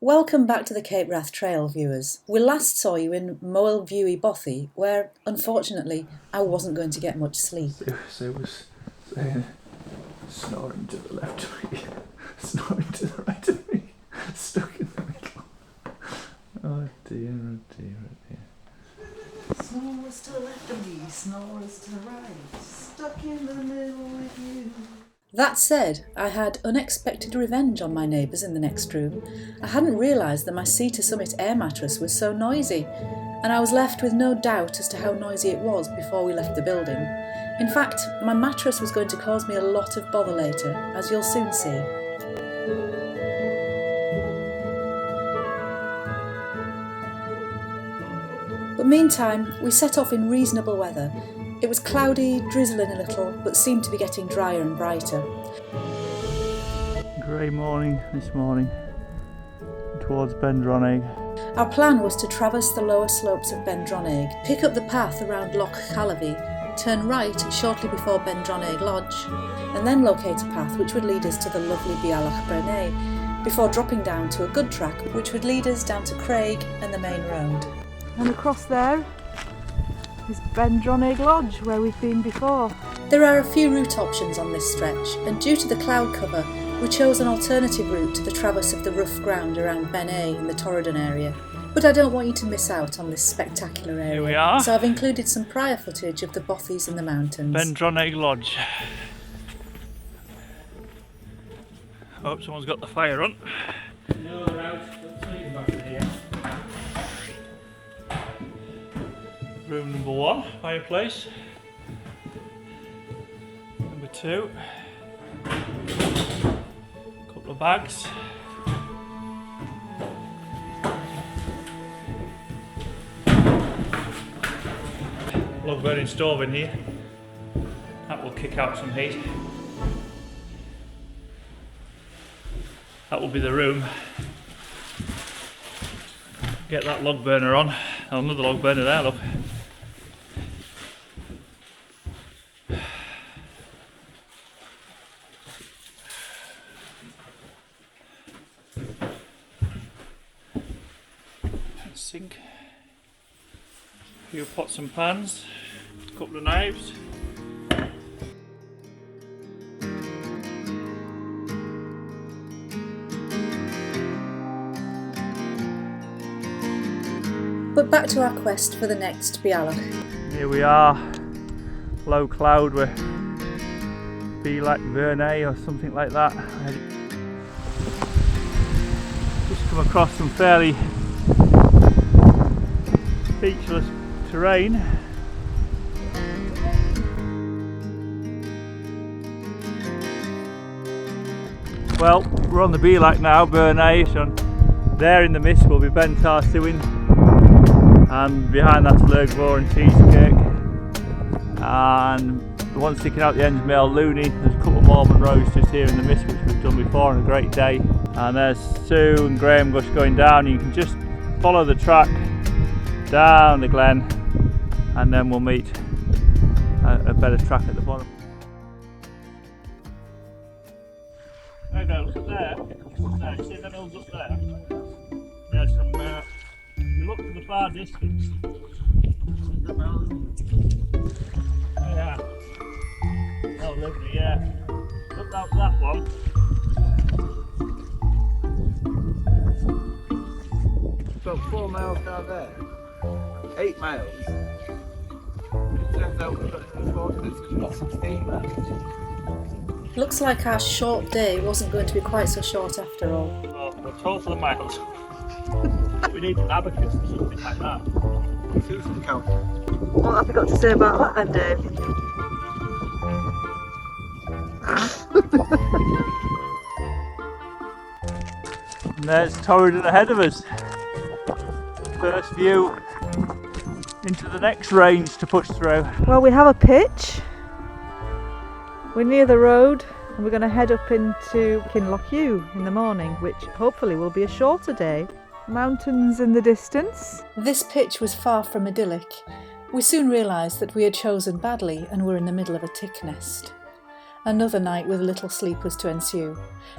Welcome back to the Cape Wrath Trail, viewers. We last saw you in Maol Bhuidhe, where, unfortunately, I wasn't going to get much sleep. So it was snoring to the left of me, snoring to the right of me, stuck in the middle. Oh dear, oh dear, oh dear. Snores to the left of me, snores to the right, stuck in the middle with you. That said, I had unexpected revenge on my neighbours in the next room. I hadn't realised that my Sea to Summit air mattress was so noisy, and I was left with no doubt as to how noisy it was before we left the building. In fact, my mattress was going to cause me a lot of bother later, as you'll soon see. But meantime, we set off in reasonable weather. It was cloudy, drizzling a little, but seemed to be getting drier and brighter. Grey morning this morning, towards Dronaig. Our plan was to traverse the lower slopes of Dronaig, pick up the path around Loch Callavi, turn right shortly before Dronaig Lodge, and then locate a path which would lead us to the lovely Bealach Bhearnais, before dropping down to a good track which would lead us down to Craig and the main road. And across there is Dronaig Lodge, where we've been before. There are a few route options on this stretch, and due to the cloud cover, we chose an alternative route to the traverse of the rough ground around Bhearnais in the Torridon area. But I don't want you to miss out on this spectacular area. Here we are. So I've included some prior footage of the Bothies in the mountains. Dronaig Lodge. Hope someone's got the fire on. No, they're out. Don't sleep back in here. Room number 1, fireplace. Number 2, couple of bags. Log burning stove in here. That will kick out some heat. That will be the room. Get that log burner on. Oh, another log burner there, look. Sink, a few pots and pans, a couple of knives. But back to our quest for the next Bealach. Here we are, low cloud with Bealach Bhearnais or something like that. Just come across some fairly featureless terrain. Well, we're on the Bealach now, Bhearnais. There in the mist will be Bhearnais, and behind that's Lergvor and Cheesecake, and the one sticking out the end is Maol Bhuidhe. There's a couple more Monroes just here in the mist, which we've done before on a great day, and there's Sue and Graham Gush going down. You can just follow the track down the glen, and then we'll meet a better track at the bottom. There you go, look up there. There, see the hills up there? There's some, you look to the far distance. Yeah. Oh, lovely, yeah. Look out that one. So 4 miles down there, 8 miles. It turns out we've got to afford this because we've got 16 miles. Looks like our short day wasn't going to be quite so short after all. Well, we're told for the miles. We need an abacus or something like that. Susan count. What have you got to say about that then, Dave? And there's Torridon ahead of us. First view into the next range to push through. Well, we have a pitch. We're near the road and we're going to head up into Kinlochewe in the morning, which hopefully will be a shorter day. Mountains in the distance. This pitch was far from idyllic. We soon realised that we had chosen badly and were in the middle of a tick nest. Another night with little sleep was to ensue.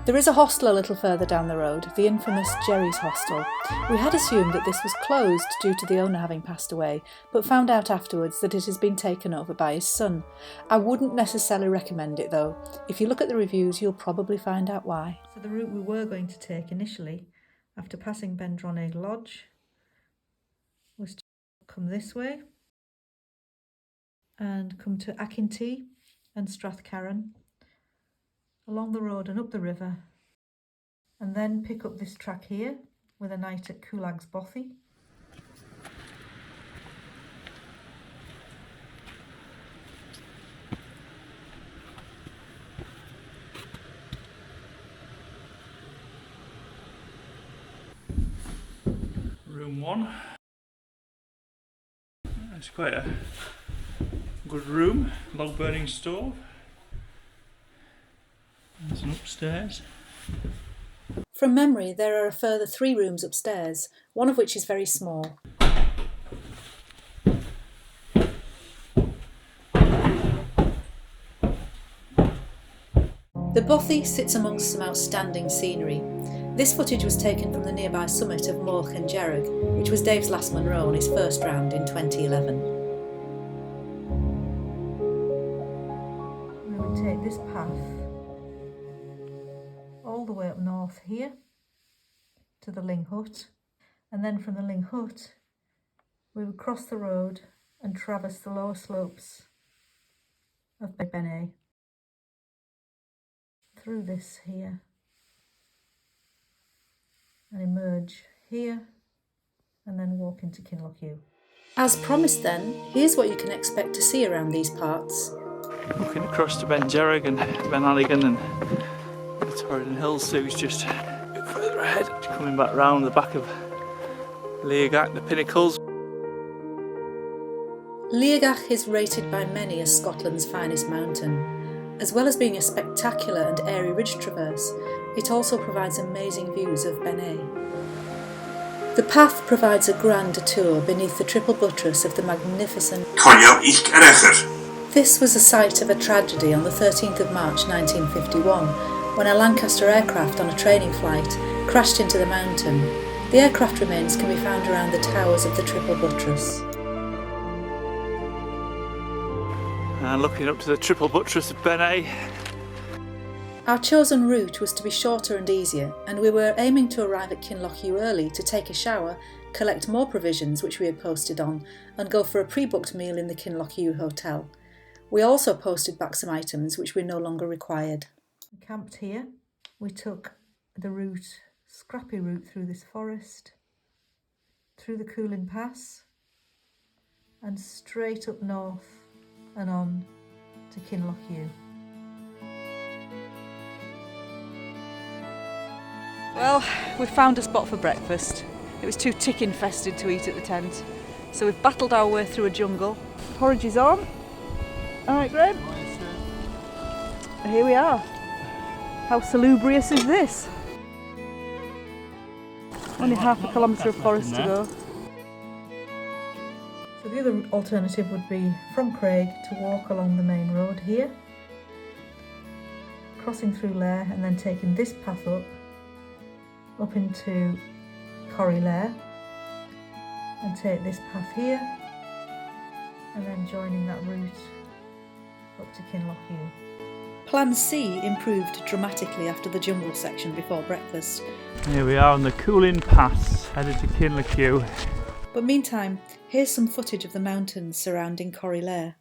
There is a hostel a little further down the road, the infamous Gerry's Hostel. We had assumed that this was closed due to the owner having passed away, but found out afterwards that it has been taken over by his son. I wouldn't necessarily recommend it though. If you look at the reviews, you'll probably find out why. So the route we were going to take initially, after passing Ben Dronaig Lodge, was to come this way and come to Achintee and Strath along the road and up the river, and then pick up this track here with a night at Coulin Bothy. Room 1. It's quite a good room, log burning stove. There's an upstairs. From memory, there are a further 3 rooms upstairs, one of which is very small. The Bothy sits amongst some outstanding scenery. This footage was taken from the nearby summit of Maol and Gerry, which was Dave's last Munro on his first round in 2011. We would take this path all the way up north here to the Ling Hut, and then from the Ling Hut we would cross the road and traverse the lower slopes of Bhearnais through this here and emerge here and then walk into Kinlochewe. As promised then, here's what you can expect to see around these parts. Looking across to Ben Gerrig and Ben Alligan and the Torridon Hills, Sue's just a bit further ahead, coming back round the back of Leagach, the pinnacles. Leagach is rated by many as Scotland's finest mountain. As well as being a spectacular and airy ridge traverse, it also provides amazing views of Bhearnais. The path provides a grand tour beneath the triple buttress of the magnificent This was the site of a tragedy on the 13th of March 1951, when a Lancaster aircraft on a training flight crashed into the mountain. The aircraft remains can be found around the towers of the triple buttress. And looking up to the triple buttress of Bhearnais. Our chosen route was to be shorter and easier, and we were aiming to arrive at Kinlochewe early to take a shower, collect more provisions which we had posted on, and go for a pre-booked meal in the Kinlochewe hotel. We also posted back some items which we no longer required. We camped here. We took the scrappy route through this forest, through the Coulin Pass, and straight up north and on to Kinlochewe. Well, we found a spot for breakfast. It was too tick infested to eat at the tent, so we've battled our way through a jungle. Porridge is on. Alright, Graham? Here we are. How salubrious is this? Only half a kilometre of forest to go. So the other alternative would be from Craig to walk along the main road here, crossing through Lair and then taking this path up into Corrie and take this path here and then joining that route up to Kinlochewe. Plan C improved dramatically after the jungle section before breakfast. Here we are on the Coulin Pass, headed to Kinlochewe. But meantime, here's some footage of the mountains surrounding Corrie.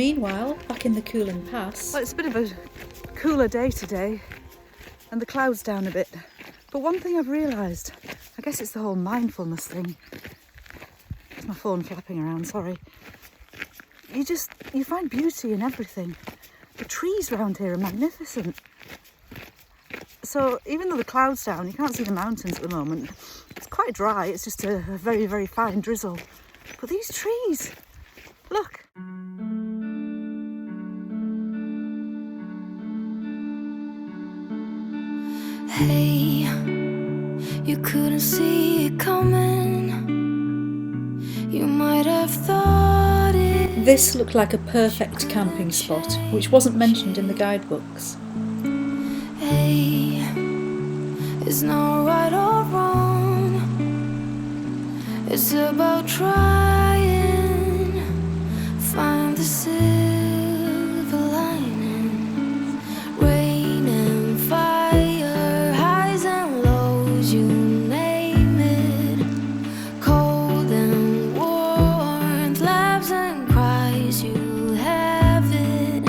Meanwhile, back in the Coulin Pass... Well, it's a bit of a cooler day today and the clouds down a bit. But one thing I've realised, I guess it's the whole mindfulness thing. It's my phone flapping around, sorry. You find beauty in everything. The trees around here are magnificent. So even though the clouds down, you can't see the mountains at the moment. It's quite dry, it's just a very, very fine drizzle. But these trees, look. Hey, you couldn't see it coming. You might have thought it. This looked like a perfect camping spot, which wasn't mentioned in the guidebooks. Hey, it's not right or wrong. It's about trying, find the silver lining. Rain and fire, highs and lows, you name it. Cold and warmth, laughs and cries, you have it.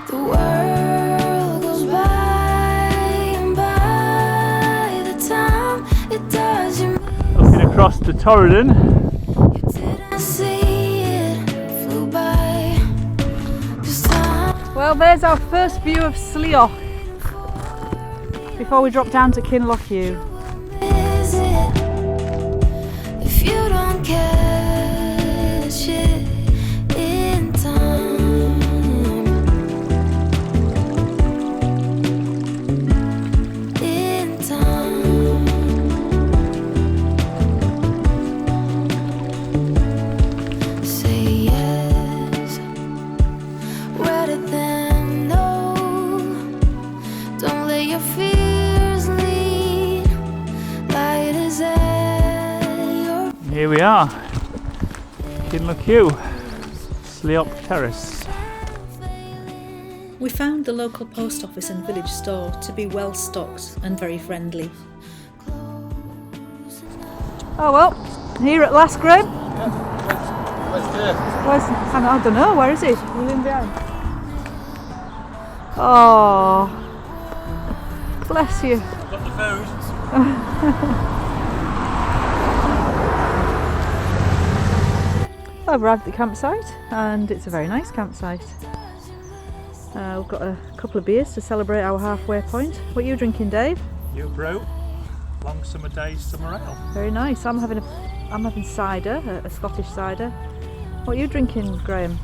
The world goes by, and by the time it does, you Looking across to Torridon. didn't see it, flew by. 'Cause time Well, there's our first view of Sealga before we drop down to Kinlochewe. is it if you don't catch it in time. In time. Say yes, rather than no. Don't let your fears lead. Light is at your Here we are, Kinlochewe, Sealga Terrace. We found the local post office and village store to be well stocked and very friendly. Oh well, here at last, Graham. Where's, I don't know, where is he? He's in behind. Oh, bless you. Got the food. I've arrived at the campsite and it's a very nice campsite. We've got a couple of beers to celebrate our halfway point. What are you drinking, Dave? You bro, long summer days, summer ale. Very nice. I'm having cider, a Scottish cider. What are you drinking, Graham?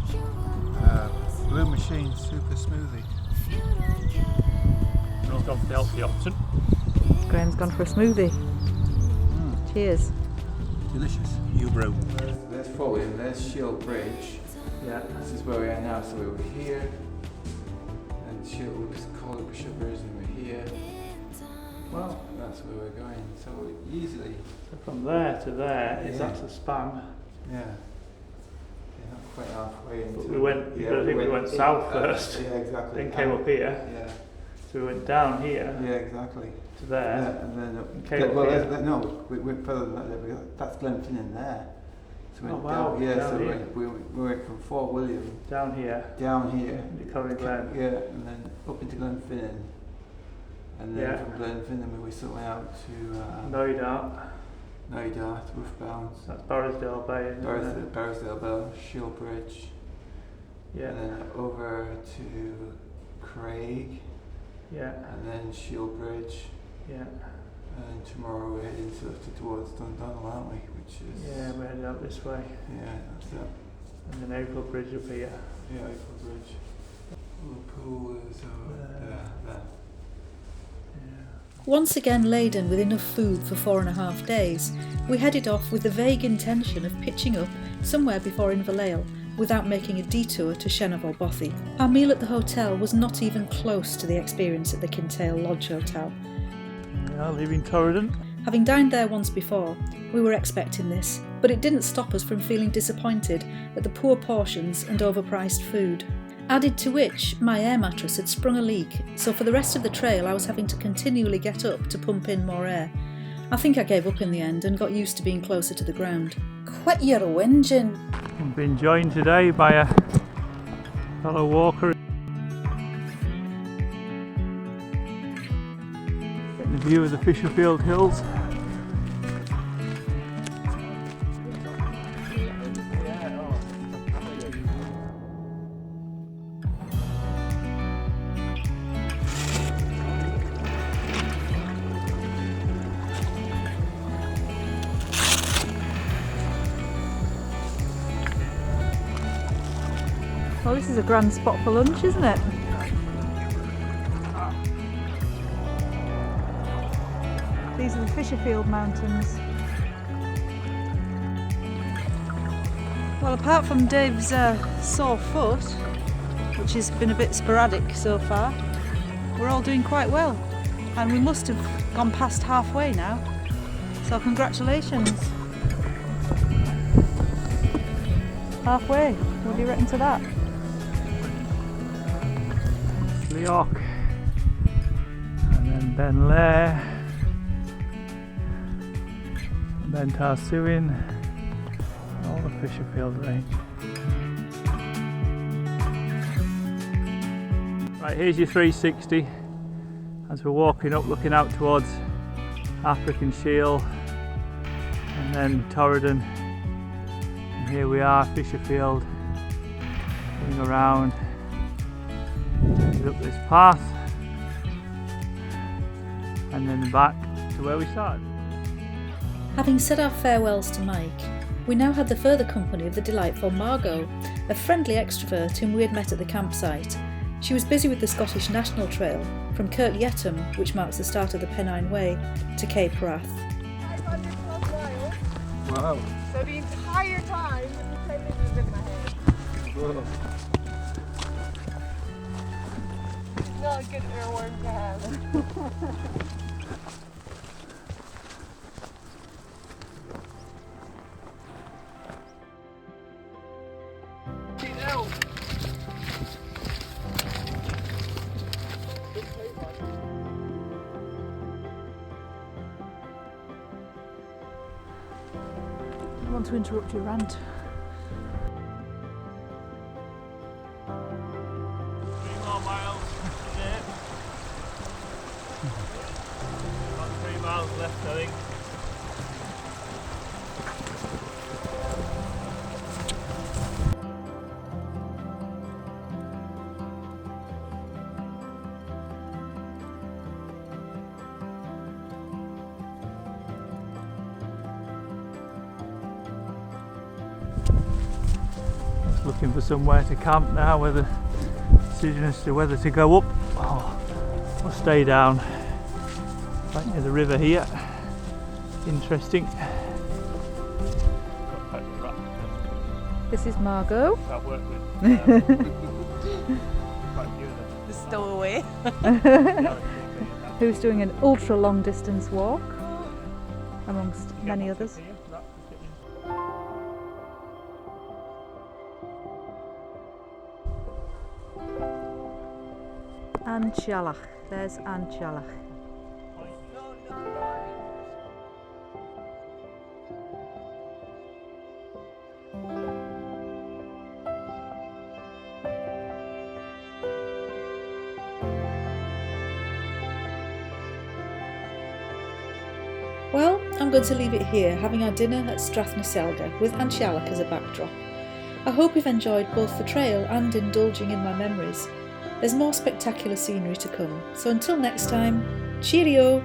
Blue Machine Super Smoothie. Not gone for the healthy option. Graham's gone for a smoothie. Cheers. Delicious. You bro. There's Foley, there's Shield Bridge. Yeah. This is where we are now, so we were here. And Shield, we just called it Bishop Bridge, and we're here. Well, That's where we're going. So easily, so from there to there is Yeah. that's a span. yeah. You're not quite halfway into But we went. I think we went south first. Yeah, exactly. Then came up here. Yeah, So we went down here yeah, exactly. to there. Yeah, and then Came up well, here. no, we went further than that. That's Glenfinnan there. So we Oh, went wow, down, yeah, down so here. we went from Fort William Down here. down here. Into Coulin Glen. Yeah, and then up into Glenfinnan. And then Yeah. from Glenfinnan we sort of went out to No doubt. Naidart, Roofbounds, That's Barrisdale Bay. Isn't it? Barrisdale Bell, Shield Bridge, Yeah. and then over to Craig, Yeah. and then Shield Bridge, Yeah. and tomorrow we're heading towards Dundonald, aren't we? Which is Yeah. We're heading up this way. yeah, that's it. And then April Bridge up here. Yeah, April Bridge. The pool is over there. Once again laden with enough food for 4.5 days, we headed off with the vague intention of pitching up somewhere before Inverleil without making a detour to Maol Bhuidhe. Our meal at the hotel was not even close to the experience at the Kintail Lodge Hotel. Yeah, leaving Torridon. Having dined there once before, we were expecting this, but it didn't stop us from feeling disappointed at the poor portions and overpriced food. Added to which, my air mattress had sprung a leak, so for the rest of the trail I was having to continually get up to pump in more air. I think I gave up in the end and got used to being closer to the ground. Quit your whinging! We've been joined today by a fellow walker. Getting a view of the Fisherfield hills. Well, this is a grand spot for lunch, isn't it? These are the Fisherfield Mountains. Well, apart from Dave's sore foot, which has been a bit sporadic so far, we're all doing quite well. And we must have gone past halfway now. So congratulations. Halfway. What do you reckon to that? Bealach, and then Bhearnais, and then Tarsuin, all the Fisherfield range. Right, here's your 360 as we're walking up, looking out towards African Shield and then Torridon, and here we are, Fisherfield, going around up this path and then back to where we started. Having said our farewells to Mike, we now had the further company of the delightful Margo, a friendly extrovert whom we had met at the campsite. She was busy with the Scottish National Trail from Kirk Yetholm, which marks the start of the Pennine Way, to Cape Wrath. 500 plus miles. Wow. So the entire time the trailer was in my head. Whoa. Not a good earworm to have. I want to interrupt your rant. 3 more miles today. About 3 miles left, I think. Looking for somewhere to camp now, whether decision as to whether to go up or stay down. Right near the river here. Interesting. This is Margo. I've worked with quite a few of them. The stowaway. Who's doing an ultra long distance walk, amongst many others. Bealach. There's Bealach. Well, I'm going to leave it here, having our dinner at Strath and Sealga with Bealach as a backdrop. I hope you've enjoyed both the trail and indulging in my memories. There's more spectacular scenery to come, so until next time, cheerio!